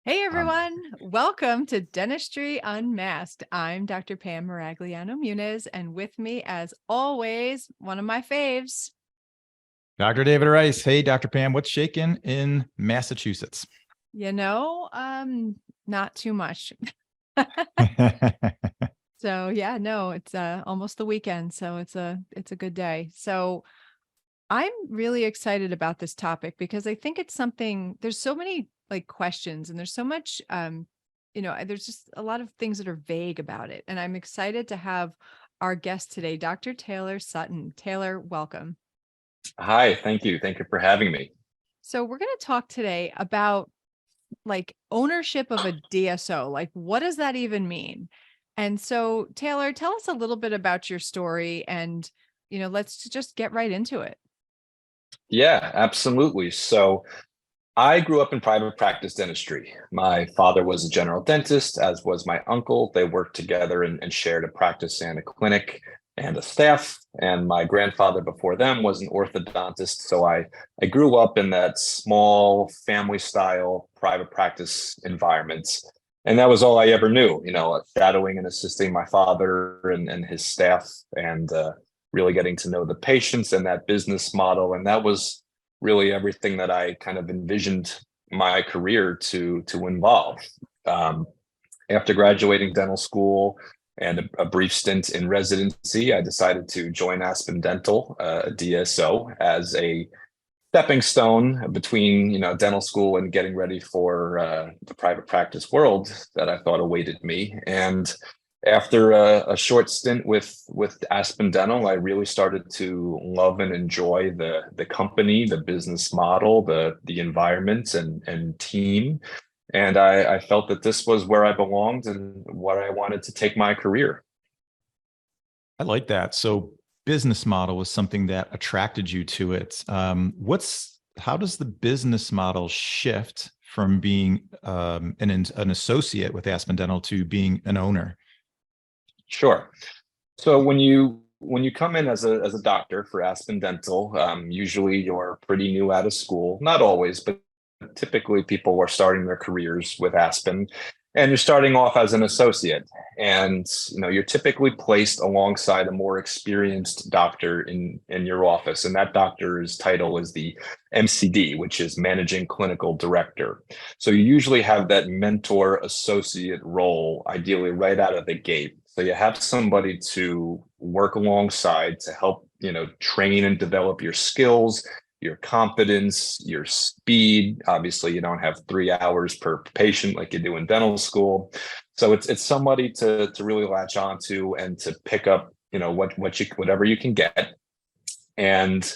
Hey Um, everyone, welcome to Dentistry Unmasked. I'm Dr. Pam Maragliano-Muniz, and with me, as always, one of my faves. Dr. David Rice. Hey, Dr. Pam, what's shaking in Massachusetts? You know, not too much. So yeah, no, it's almost the weekend, so it's a good day. So I'm really excited about this topic because I think it's something. There's so many like questions, and there's so much. There's just a lot of things that are vague about it, and I'm excited to have our guest today, Dr. Taylor Sutton. Taylor, welcome. Hi, thank you. Thank you for having me. So we're going to talk today about like ownership of a DSO. Like, what does that even mean? And so, Taylor, tell us a little bit about your story, and let's just get right into it. Yeah, absolutely. So I grew up in private practice dentistry. My father was a general dentist, as was my uncle. They worked together and shared a practice and a clinic and a staff. And my grandfather before them was an orthodontist. So I grew up in that small family style private practice environment. And that was all I ever knew, shadowing and assisting my father and his staff and really getting to know the patients and that business model. And that was really everything that I kind of envisioned my career to involve. Um, After graduating dental school and a brief stint in residency, I decided to join Aspen Dental, a DSO, as a stepping stone between dental school and getting ready for the private practice world that I thought awaited me. And after a short stint with Aspen Dental, I really started to love and enjoy the company, the business model, the environment and team. And I felt that this was where I belonged and what I wanted to take my career. I like that. So, business model was something that attracted you to it. How does the business model shift from being an associate with Aspen Dental to being an owner? Sure. So when you come in as a doctor for Aspen Dental, usually you're pretty new out of school. Not always, but typically people are starting their careers with Aspen, and you're starting off as an associate. And you're typically placed alongside a more experienced doctor in your office, and that doctor's title is the MCD, which is Managing Clinical Director. So you usually have that mentor associate role, ideally right out of the gate. So you have somebody to work alongside to help, train and develop your skills, your confidence, your speed. Obviously, you don't have 3 hours per patient like you do in dental school. So it's somebody to really latch onto and to pick up, whatever you can get, and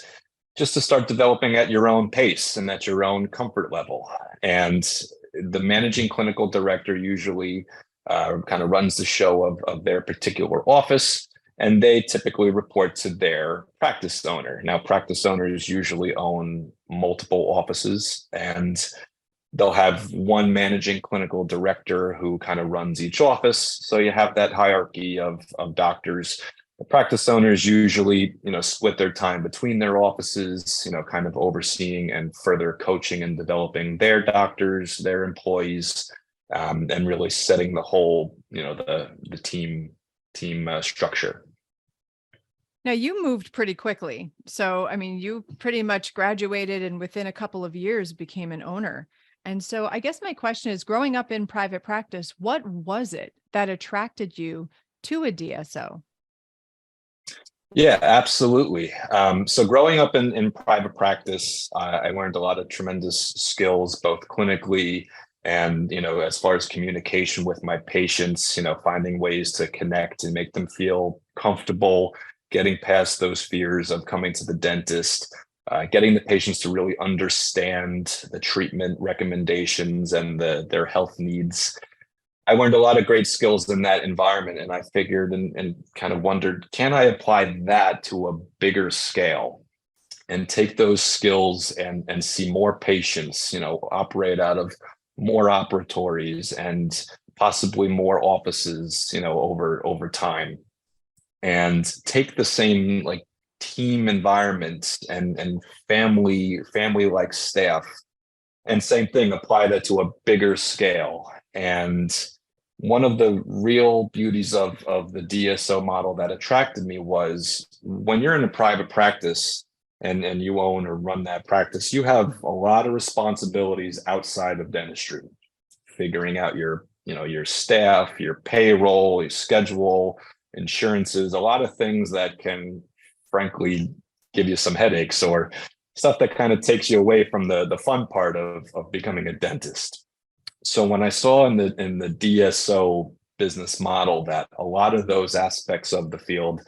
just to start developing at your own pace and at your own comfort level. And the managing clinical director usually kind of runs the show of their particular office, and they typically report to their practice owner. Now, practice owners usually own multiple offices, and they'll have one managing clinical director who kind of runs each office. So you have that hierarchy of doctors. The practice owners usually, split their time between their offices, kind of overseeing and further coaching and developing their doctors, their employees, and really setting the whole, the team structure. Now you moved pretty quickly. So, I mean, you pretty much graduated and within a couple of years became an owner. And so I guess my question is, growing up in private practice, what was it that attracted you to a DSO? Yeah, absolutely. So growing up in private practice, I learned a lot of tremendous skills, both clinically and, as far as communication with my patients, finding ways to connect and make them feel comfortable, getting past those fears of coming to the dentist, getting the patients to really understand the treatment recommendations and their health needs. I learned a lot of great skills in that environment, and I figured and kind of wondered, can I apply that to a bigger scale and take those skills and see more patients, operate out of more operatories and possibly more offices, over time, and take the same like team environment and family like staff And same thing, apply that to a bigger scale. And one of the real beauties of the DSO model that attracted me was when you're in a private practice and you own or run that practice, you have a lot of responsibilities outside of dentistry, figuring out your staff, your payroll, your schedule, insurances, a lot of things that can frankly give you some headaches or stuff that kind of takes you away from the fun part of becoming a dentist. So when I saw in the DSO business model that a lot of those aspects of the field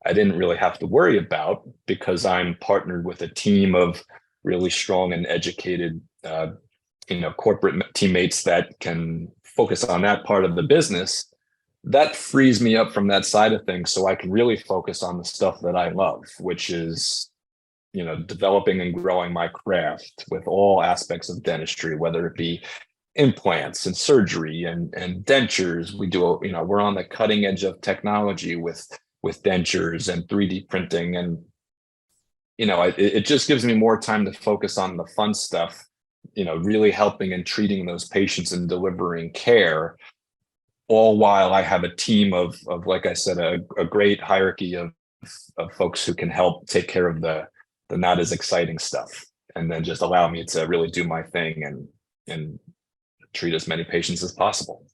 I didn't really have to worry about because I'm partnered with a team of really strong and educated corporate teammates that can focus on that part of the business, that frees me up from that side of things so I can really focus on the stuff that I love, which is developing and growing my craft with all aspects of dentistry, whether it be implants and surgery and dentures. We're on the cutting edge of technology with dentures and 3D printing, and it just gives me more time to focus on the fun stuff, really helping and treating those patients and delivering care, all while I have a team of like I said, a great hierarchy of folks who can help take care of the not as exciting stuff, and then just allow me to really do my thing and treat as many patients as possible.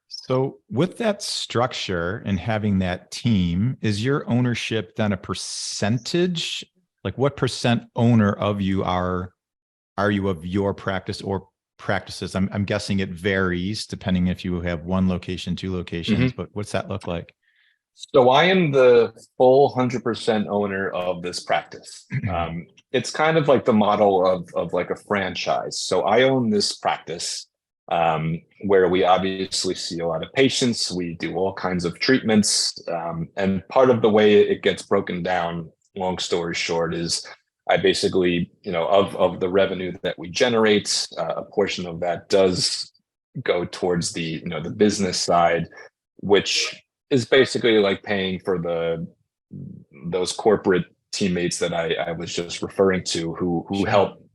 So with that structure and having that team, is your ownership then a percentage? Like what percent owner of you are you of your practice or practices? I'm guessing it varies depending if you have one location, two locations, but what's that look like? So I am the full 100% owner of this practice. It's kind of like the model of like a franchise. So I own this practice where we obviously see a lot of patients. We do all kinds of treatments. And part of the way it gets broken down, long story short, is I basically, of the revenue that we generate, a portion of that does go towards the business side, which is basically like paying for those corporate teammates that I was just referring to who Sure. help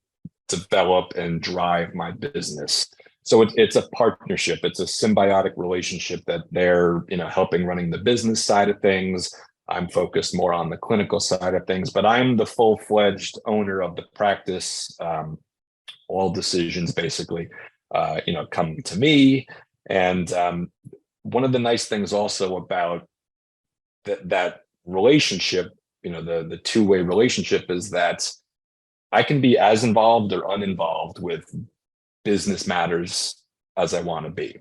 develop and drive my business. So it's a partnership. It's a symbiotic relationship that they're helping running the business side of things. I'm focused more on the clinical side of things, but I'm the full-fledged owner of the practice. All decisions basically come to me. And one of the nice things also about that relationship, the two-way relationship, is that I can be as involved or uninvolved with business matters as I want to be.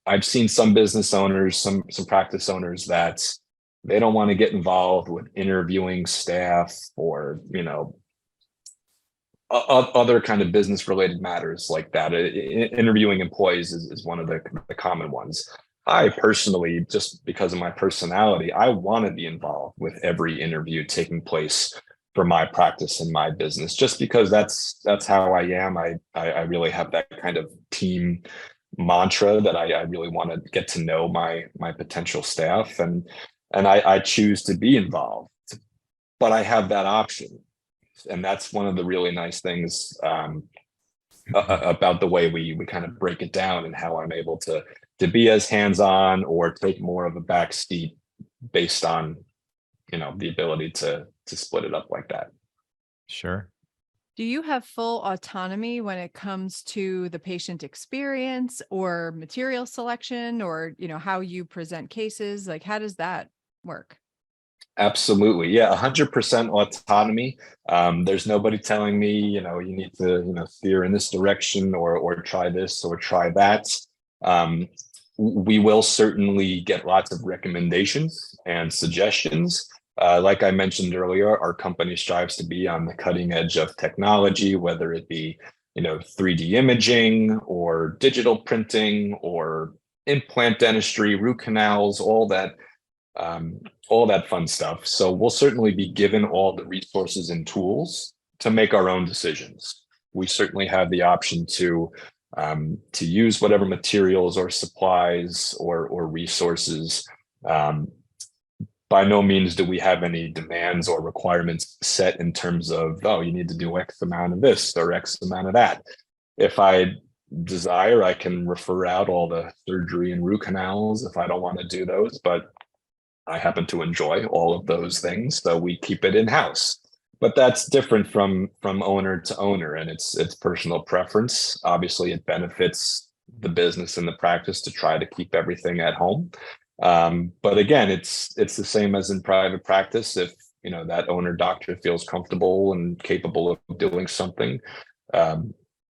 I've seen some business owners, some practice owners that they don't want to get involved with interviewing staff or, other kind of business related matters like that. Interviewing employees is one of the common ones. I personally, just because of my personality, I want to be involved with every interview taking place for my practice and my business, just because that's how I am. I really have that kind of team mantra that I really want to get to know my potential staff, and I choose to be involved, but I have that option. And that's one of the really nice things about the way we kind of break it down and how I'm able to be as hands-on or take more of a back seat based on, the ability to split it up like that. Sure. Do you have full autonomy when it comes to the patient experience or material selection or, how you present cases? Like, how does that work? Absolutely. Yeah. 100% autonomy. There's nobody telling me, you need to, steer in this direction or try this or try that. We will certainly get lots of recommendations and suggestions. Like I mentioned earlier, our company strives to be on the cutting edge of technology, whether it be, 3D imaging or digital printing or implant dentistry, root canals, all that fun stuff. So we'll certainly be given all the resources and tools to make our own decisions. We certainly have the option to use whatever materials or supplies or resources. By no means do we have any demands or requirements set in terms of, you need to do X amount of this or X amount of that. If I desire, I can refer out all the surgery and root canals if I don't want to do those, but I happen to enjoy all of those things, so we keep it in-house. But that's different from owner to owner, and it's personal preference. Obviously, it benefits the business and the practice to try to keep everything at home. But again, it's the same as in private practice. If that owner doctor feels comfortable and capable of doing something,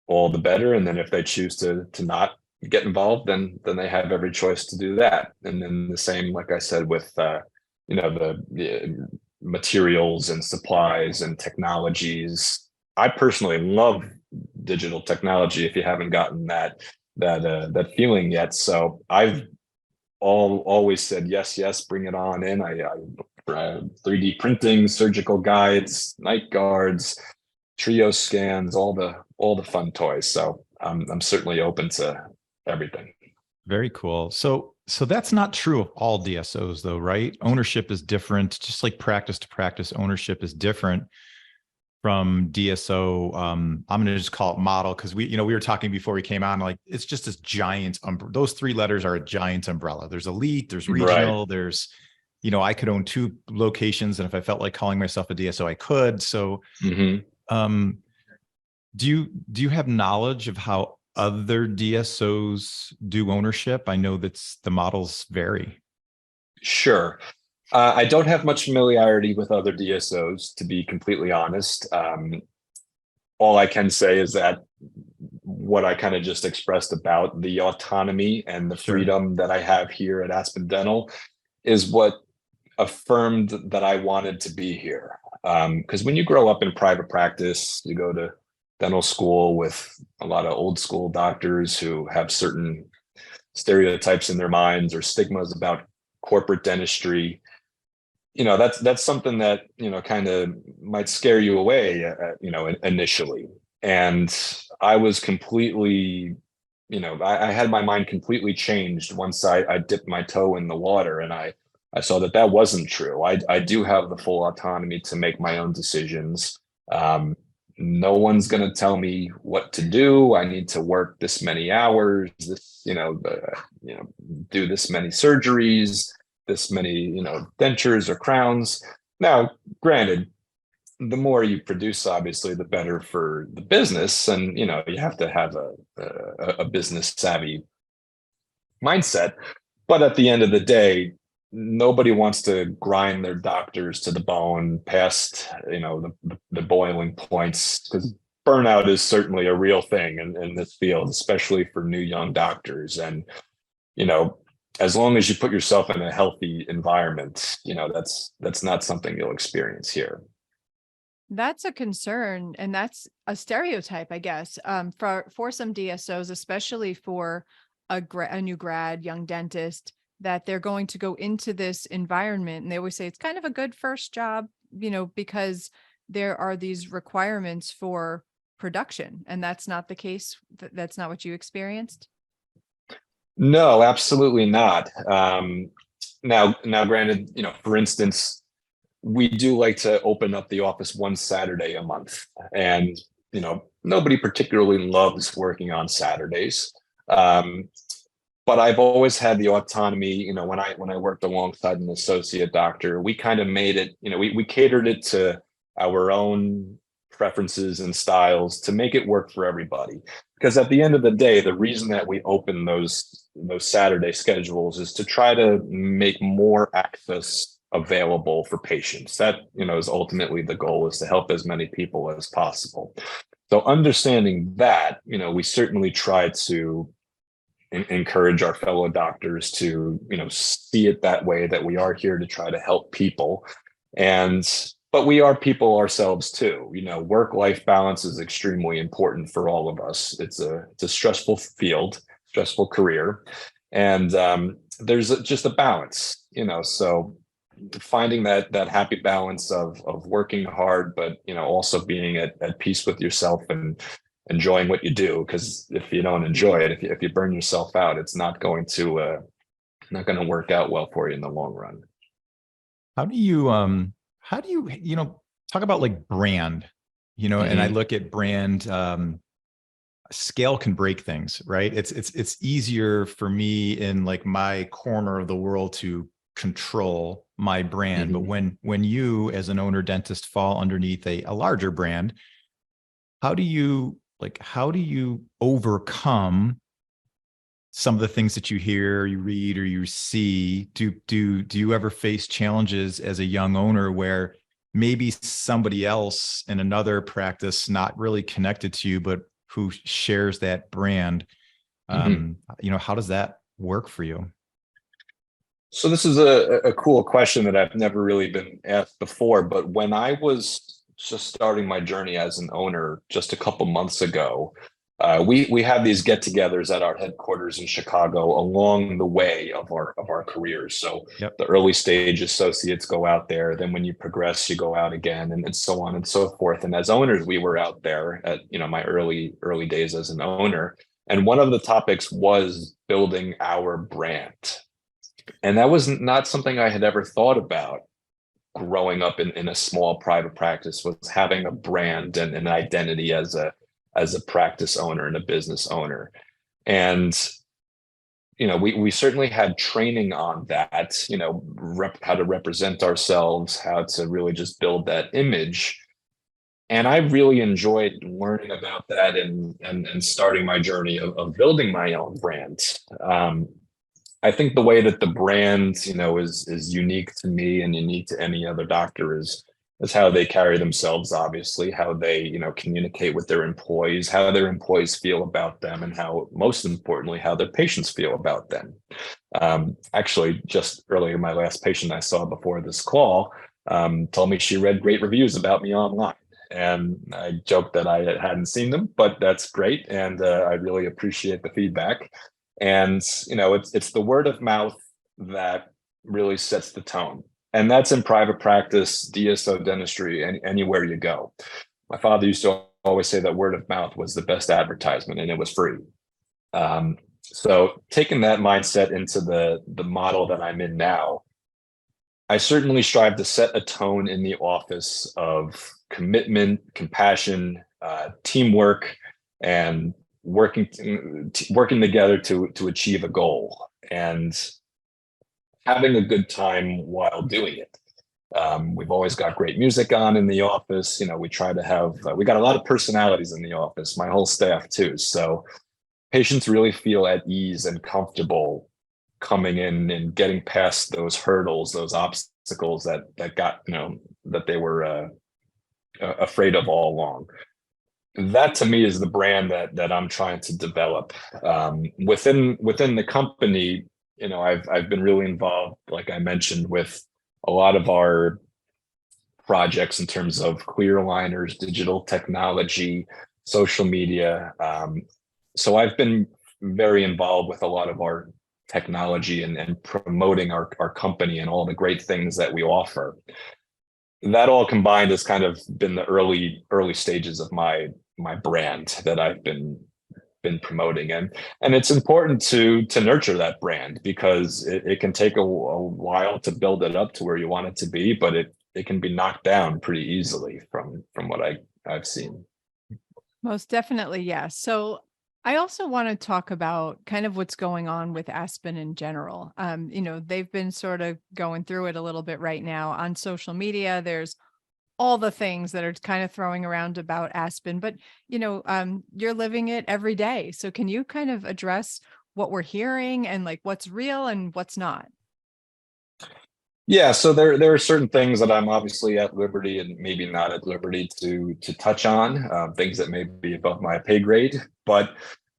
all the better. And then if they choose to not get involved, then they have every choice to do that. And then the same, like I said, with the materials and supplies and technologies. I personally love digital technology. If you haven't gotten that feeling yet, so I've always said yes, bring it on in. I 3D printing, surgical guides, night guards, trio scans, all the fun toys. So I'm certainly open to everything. Very cool. So that's not true of all DSOs though, right? Ownership is different, just like practice to practice, ownership is different from DSO. I'm going to just call it model, because we were talking before we came on, like it's just this giant those three letters are a giant umbrella. There's elite, there's regional, Right. there's, I could own 2 locations, and if I felt like calling myself a DSO, I could. So do you have knowledge of how other DSOs do ownership? I know that's the models vary. Sure. I don't have much familiarity with other DSOs, to be completely honest. All I can say is that what I kind of just expressed about the autonomy and the freedom that I have here at Aspen Dental is what affirmed that I wanted to be here. Because when you grow up in private practice, you go to dental school with a lot of old school doctors who have certain stereotypes in their minds or stigmas about corporate dentistry. That's something that kind of might scare you away initially. And I was completely, I had my mind completely changed once I dipped my toe in the water, and I saw that wasn't true. I do have the full autonomy to make my own decisions. No one's going to tell me what to do. I need to work this many hours, do this many surgeries, this many, dentures or crowns. Now, granted, the more you produce, obviously, the better for the business. And, you have to have a business savvy mindset. But at the end of the day, nobody wants to grind their doctors to the bone past, the boiling points, because burnout is certainly a real thing in this field, especially for new young doctors. And, as long as you put yourself in a healthy environment, that's not something you'll experience here. That's a concern, and that's a stereotype, I guess, for some DSOs, especially for a new grad, young dentist, that they're going to go into this environment, and they always say it's kind of a good first job, because there are these requirements for production, and that's not the case. That's not what you experienced. No, absolutely not. Now, granted, for instance, we do like to open up the office one Saturday a month, and nobody particularly loves working on Saturdays. But I've always had the autonomy. When I worked alongside an associate doctor, we kind of made it. We catered it to our own preferences and styles to make it work for everybody. Because at the end of the day, the reason that we open those Saturday schedules is to try to make more access available for patients. That is ultimately the goal, is to help as many people as possible. So understanding that, we certainly try to encourage our fellow doctors to see it that way, that we are here to try to help people. But we are people ourselves too. Work-life balance is extremely important for all of us. It's a stressful field, stressful career, and there's just a balance. So finding that happy balance of working hard, but also being at peace with yourself and enjoying what you do. Because if you don't enjoy it, if you burn yourself out, it's not going to work out well for you in the long run. How do you talk about like brand, and I look at brand, scale can break things, right? It's easier for me in like my corner of the world to control my brand. But when you as an owner dentist fall underneath a larger brand, how do you overcome some of the things that you hear, you read, or you see? Do you ever face challenges as a young owner where maybe somebody else in another practice, not really connected to you, but who shares that brand? How does that work for you? So this is a cool question that I've never really been asked before, but when I was just starting my journey as an owner just a couple months ago, we have these get-togethers at our headquarters in Chicago along the way of our careers. So Yep. the early stage associates go out there, then when you progress, you go out again, and so on and so forth. And as owners, we were out there at my early days as an owner, and one of the topics was building our brand. And that was not something I had ever thought about growing up in a small private practice, was having a brand and an identity as a practice owner and a business owner. And we certainly had training on that, how to represent ourselves, how to really just build that image. And I really enjoyed learning about that and starting my journey of building my own brand. I think the way that the brand, is unique to me and unique to any other doctor is how they carry themselves, obviously, how they, communicate with their employees, how their employees feel about them, and how, most importantly, how their patients feel about them. Actually, just earlier, my last patient I saw before this call told me she read great reviews about me online. And I joked that I hadn't seen them, but that's great. And I really appreciate the feedback. And, it's the word of mouth that really sets the tone. And that's in private practice, DSO dentistry, and anywhere you go. My father used to always say that word of mouth was the best advertisement, and it was free. So taking that mindset into the model that I'm in now, I certainly strive to set a tone in the office of commitment, compassion, teamwork, and working together to achieve a goal, and having a good time while doing it. We've always got great music on in the office. We try to have, we got a lot of personalities in the office, my whole staff too. So patients really feel at ease and comfortable coming in and getting past those hurdles, those obstacles that that they were afraid of all along. That to me is the brand that I'm trying to develop. Within the company, I've been really involved, like I mentioned, with a lot of our projects in terms of clear aligners, digital technology, social media. So I've been very involved with a lot of our technology and promoting our company and all the great things that we offer. That all combined has kind of been the early stages of my brand that I've been promoting, and it's important to nurture that brand, because it can take a while to build it up to where you want it to be, but it can be knocked down pretty easily from what I've seen. Most definitely, yes. So I also want to talk about kind of what's going on with Aspen in general. They've been sort of going through it a little bit right now on social media. There's all the things that are kind of throwing around about Aspen, but you're living it every day. So can you kind of address what we're hearing and like what's real and what's not? Yeah, so there are certain things that I'm obviously at liberty and maybe not at liberty to touch on, things that may be above my pay grade, but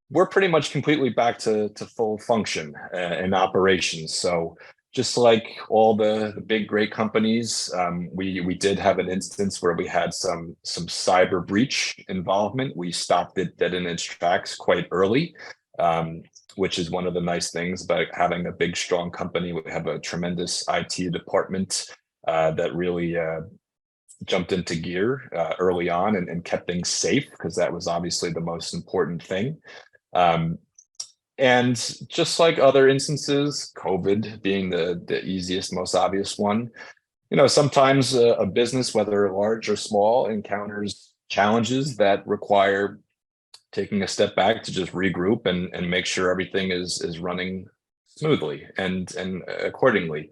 we're pretty much completely back to full function and operations. So just like all the big great companies, we did have an instance where we had some cyber breach involvement. We stopped it dead in its tracks quite early. Which is one of the nice things about having a big, strong company. We have a tremendous IT department that really jumped into gear early on and kept things safe, because that was obviously the most important thing. And just like other instances, COVID being the easiest, most obvious one, sometimes a business, whether large or small, encounters challenges that require taking a step back to just regroup and make sure everything is running smoothly and accordingly.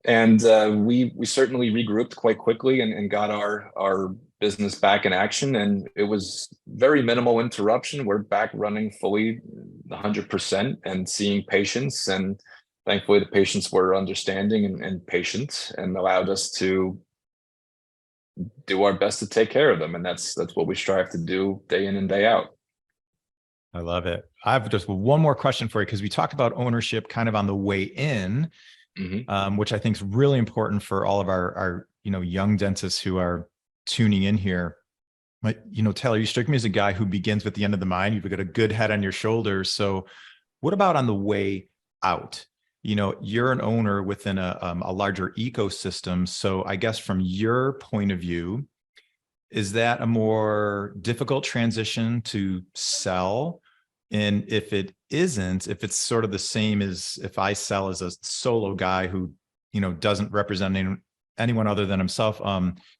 And we certainly regrouped quite quickly and got our business back in action, and it was very minimal interruption. We're back running fully 100% and seeing patients, and thankfully the patients were understanding and patient and allowed us to do our best to take care of them. And that's what we strive to do day in and day out. I love it. I have just one more question for you, because we talked about ownership kind of on the way in, which I think is really important for all of our young dentists who are tuning in here. But, Taylor, you strike me as a guy who begins with the end of the mind. You've got a good head on your shoulders. So what about on the way out? You're an owner within a larger ecosystem. So I guess from your point of view, is that a more difficult transition to sell? And if it isn't, if it's sort of the same as if I sell as a solo guy who, doesn't represent anyone other than himself,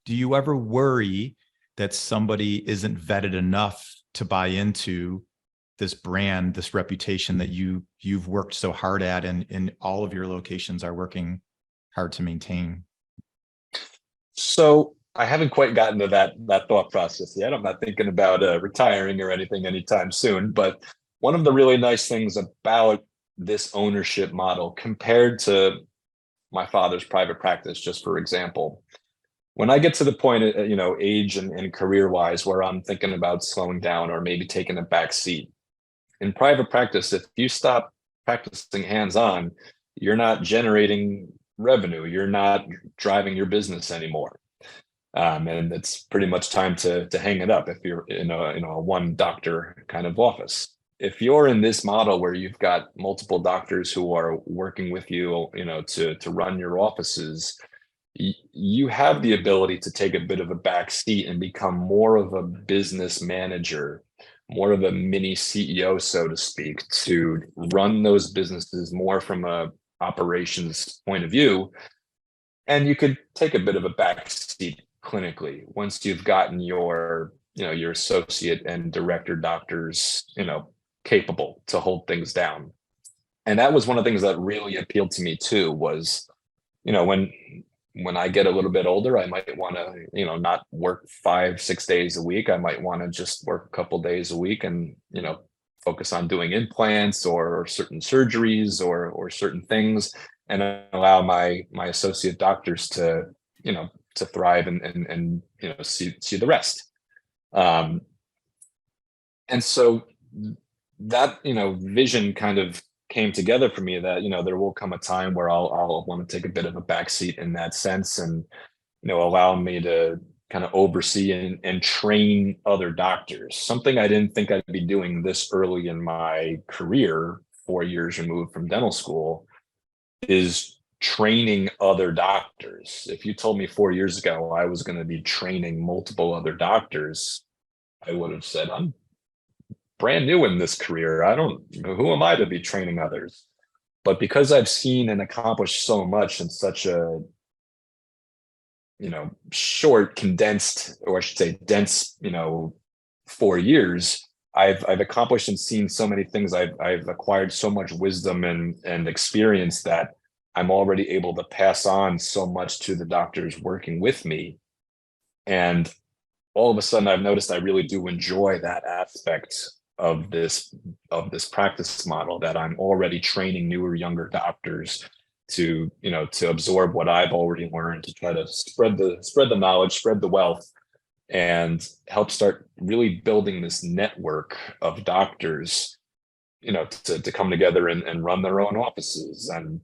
do you ever worry that somebody isn't vetted enough to buy into this brand, this reputation that you've worked so hard at, and all of your locations are working hard to maintain? So I haven't quite gotten to that thought process yet. I'm not thinking about retiring or anything anytime soon. But one of the really nice things about this ownership model compared to my father's private practice, just for example, when I get to the point, age and career wise, where I'm thinking about slowing down or maybe taking a back seat, in private practice, if you stop practicing hands-on, you're not generating revenue. You're not driving your business anymore. And it's pretty much time to hang it up if you're in a one doctor kind of office. If you're in this model where you've got multiple doctors who are working with you, to run your offices, you have the ability to take a bit of a back seat and become more of a business manager, more of a mini CEO, so to speak, to run those businesses more from a operations point of view. And you could take a bit of a back seat clinically once you've gotten your associate and director doctors, capable to hold things down. And that was one of the things that really appealed to me too, was, when I get a little bit older, I might want to, not work 5-6 days a week. I might want to just work a couple days a week and, focus on doing implants or certain surgeries or certain things, and allow my associate doctors to, to thrive and see the rest. And so that, vision kind of came together for me, that, there will come a time where I'll want to take a bit of a backseat in that sense, and, allow me to kind of oversee and train other doctors. Something I didn't think I'd be doing this early in my career, 4 years removed from dental school, is training other doctors. If you told me 4 years ago I was going to be training multiple other doctors, I would have said, I'm brand new in this career. Who am I to be training others? But because I've seen and accomplished so much in such a, short, condensed, or I should say dense, 4 years, I've accomplished and seen so many things. I've acquired so much wisdom and experience that I'm already able to pass on so much to the doctors working with me. And all of a sudden I've noticed I really do enjoy that aspect of this practice model, that I'm already training newer, younger doctors to absorb what I've already learned, to try to spread the knowledge, spread the wealth, and help start really building this network of doctors, to come together and run their own offices and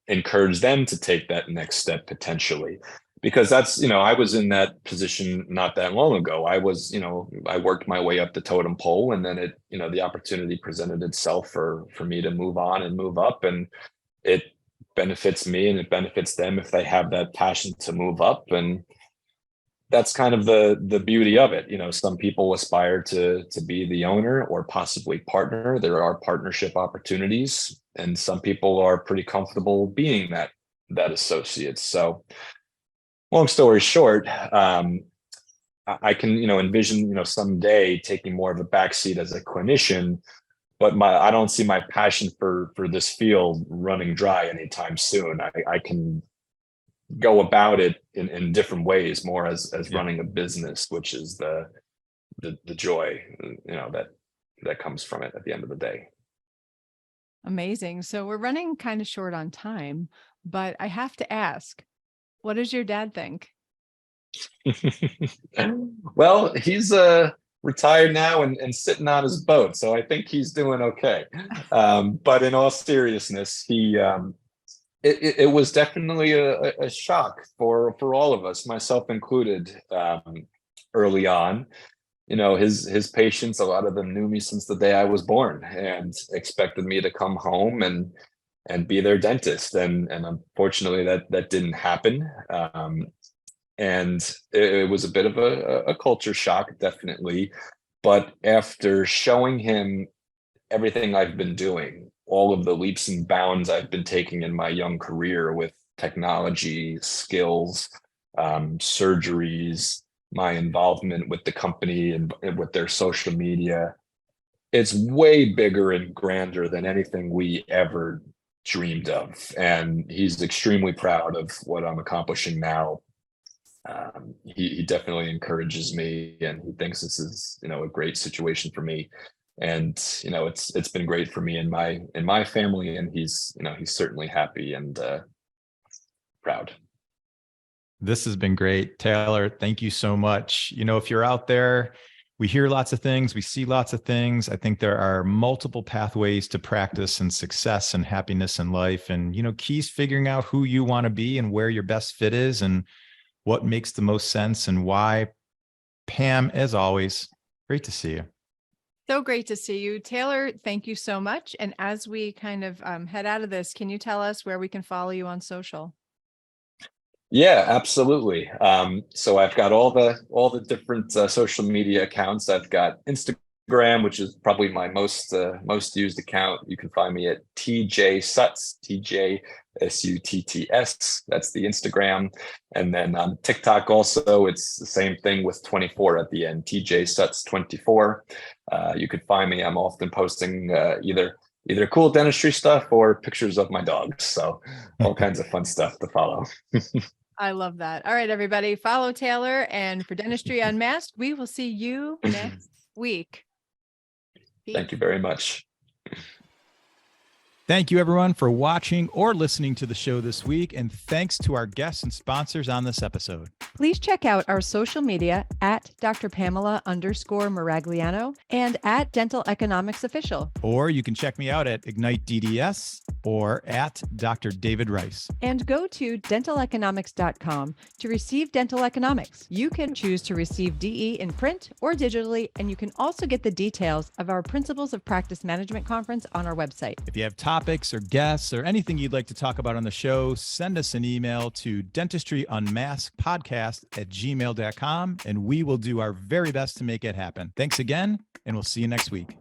encourage them to take that next step potentially. Because that's, I was in that position not that long ago. I was, I worked my way up the totem pole, and then the opportunity presented itself for me to move on and move up, and it benefits me and it benefits them if they have that passion to move up. And that's kind of the beauty of it. Some people aspire to be the owner or possibly partner. There are partnership opportunities, and some people are pretty comfortable being that associate. So long story short, I I can, envision, someday taking more of a backseat as a clinician, but I don't see my passion for this field running dry anytime soon. I can go about it in different ways, more as running a business, which is the joy, that comes from it at the end of the day. Amazing. So we're running kind of short on time, but I have to ask, what does your dad think? Well, he's retired now and sitting on his boat, so I think he's doing okay. But in all seriousness, it was definitely a shock for all of us, myself included, early on. His patients, a lot of them knew me since the day I was born and expected me to come home and be their dentist, and unfortunately that didn't happen. And it was a bit of a culture shock, definitely. But after showing him everything I've been doing, all of the leaps and bounds I've been taking in my young career with technology, skills, surgeries, my involvement with the company and with their social media, it's way bigger and grander than anything we ever dreamed of. And he's extremely proud of what I'm accomplishing now. He definitely encourages me, and he thinks this is, a great situation for me. And, it's been great for me and my family, and he's certainly happy and proud. This has been great. Taylor, thank you so much. If you're out there, we hear lots of things, we see lots of things. I think there are multiple pathways to practice and success and happiness in life. And, keys figuring out who you want to be and where your best fit is and what makes the most sense and why. Pam, as always, great to see you. So great to see you. Taylor, thank you so much. And as we kind of head out of this, can you tell us where we can follow you on social? Yeah, absolutely. So I've got all the different social media accounts. I've got Instagram, which is probably my most used account. You can find me at TJ Sutts, TJSUTTS. That's the Instagram. And then on TikTok also, it's the same thing with 24 at the end, TJ Sutts 24. You could find me. I'm often posting either cool dentistry stuff or pictures of my dogs. So all kinds of fun stuff to follow. I love that. All right, everybody, follow Taylor. And for Dentistry Unmasked, we will see you next week. Peace. Thank you very much. Thank you, everyone, for watching or listening to the show this week. And thanks to our guests and sponsors on this episode. Please check out our social media at Dr. Pamela _Maragliano and at Dental Economics Official. Or you can check me out at Ignite DDS or at Dr. David Rice. And go to dentaleconomics.com to receive dental economics. You can choose to receive DE in print or digitally, and you can also get the details of our Principles of Practice Management conference on our website. If you have topics or guests or anything you'd like to talk about on the show, send us an email to dentistryunmaskedpodcast@gmail.com, and we will do our very best to make it happen. Thanks again, and we'll see you next week.